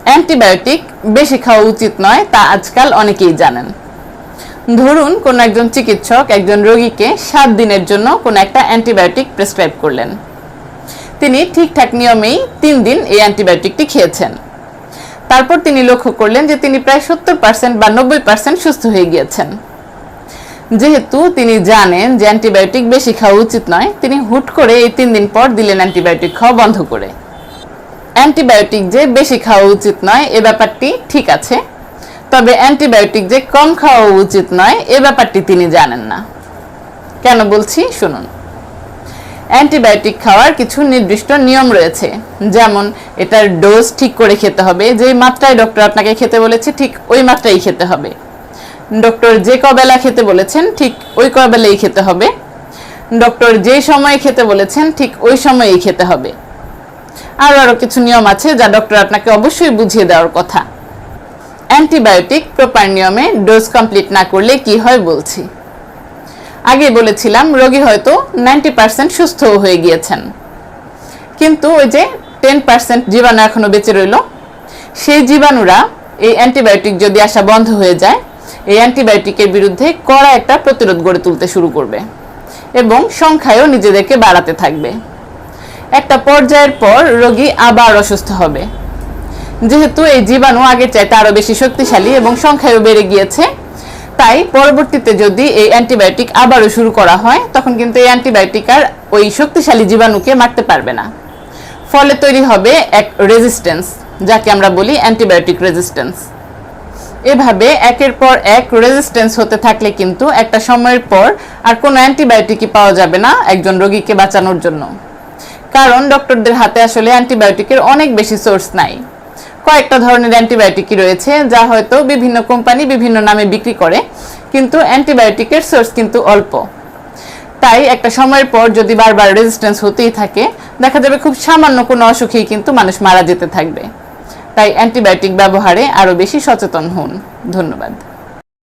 Antibiotic বেশি খাওয়া উচিত নয় তা আজকাল অনেকেই জানেন। ধরুন কোনো একজন চিকিৎসক একজন রোগীকে 7 দিনের জন্য কোনো একটা অ্যান্টিবায়োটিক প্রেসক্রাইব করলেন। তিনি ঠিকঠাক নিয়মেই 3 দিন এই অ্যান্টিবায়োটিকটি খেয়েছেন। তারপর তিনি লক্ষ্য করলেন যে তিনি প্রায় 70% বা 90% সুস্থ হয়ে গিয়েছেন। যেহেতু তিনি জানেন যে অ্যান্টিবায়োটিক বেশি খাওয়া উচিত নয়, তিনি হুট করে এই 3 দিন পর দিলেন অ্যান্টিবায়োটিক খাওয়া বন্ধ করে। অ্যান্টিবায়োটিক যে বেশি খাওয়া উচিত নয় এ ব্যাপারটি ঠিক আছে, তবে অ্যান্টিবায়োটিক যে কম খাওয়া উচিত নয় এ ব্যাপারটি তিনি জানেন না। কেন বলছি শুনুন। অ্যান্টিবায়োটিক খাওয়ার কিছু নির্দিষ্ট নিয়ম রয়েছে, যেমন এটার ডোজ ঠিক করে খেতে হবে, যেই মাত্রায় ডক্টর আপনাকে খেতে বলেছে ঠিক ওই মাত্রায় খেতে হবে। ডক্টর যে কবেলা খেতে বলেছেন ঠিক ওই কবেলাই খেতে হবে। ডক্টর যে সময়ে খেতে বলেছেন ঠিক ওই সময়েই খেতে হবে। আরও কিছু নিয়ম আছে যা ডক্টর আপনাকে অবশ্যই বুঝিয়ে দেওয়ার কথা। অ্যান্টিবায়োটিক প্রপার নিয়মে ডোজ কমপ্লিট না করলে কি হয় বলছি। আগে বলেছিলাম রোগী হয়তো 90% সুস্থ হয়ে গিয়েছেন, কিন্তু ওই যে 10% জীবাণু এখনো বেঁচে রইল। সেই জীবাণুরা এই অ্যান্টিবায়োটিক যদি আসা বন্ধ হয়ে যায়, এই অ্যান্টিবায়োটিকের বিরুদ্ধে কড়া একটা প্রতিরোধ গড়ে তুলতে শুরু করবে এবং সংখ্যায়ও নিজেদেরকে বাড়াতে থাকবে। একটা পর্যায়ের পর রোগী আবার অসুস্থ হবে। যেহেতু এই জীবাণু আগের চাইতে আরো বেশি শক্তিশালী এবং সংখ্যায়ও বেড়ে গিয়েছে, তাই পরবর্তীতে যদি এই অ্যান্টিবায়োটিক আবারও শুরু করা হয়, তখন কিন্তু এই অ্যান্টিবায়োটিক আর ওই শক্তিশালী জীবাণুকে মারতে পারবে না। ফলে তৈরি হবে এক রেজিস্ট্যান্স, যাকে আমরা বলি অ্যান্টিবায়োটিক রেজিস্ট্যান্স। এভাবে একের পর এক রেজিস্ট্যান্স হতে থাকলে কিন্তু একটা সময়ের পর আর কোনো অ্যান্টিবায়োটিকই পাওয়া যাবে না একজন রোগীকে বাঁচানোর জন্য। কারণ ডক্টরদের হাতে আসলে অ্যান্টিবায়োটিকের অনেক বেশি সোর্স নাই। কয়েকটা ধরনের অ্যান্টিবায়োটিকই রয়েছে যা হয়তো বিভিন্ন কোম্পানি বিভিন্ন নামে বিক্রি করে, কিন্তু অ্যান্টিবায়োটিকের সোর্স কিন্তু অল্প। তাই একটা সময়ের পর যদি বারবার রেজিস্ট্যান্স হতেই থাকে, দেখা যাবে খুব সামান্য কোনো অসুখেই কিন্তু মানুষ মারা যেতে থাকবে। তাই অ্যান্টিবায়োটিক ব্যবহারে আরও বেশি সচেতন হন। ধন্যবাদ।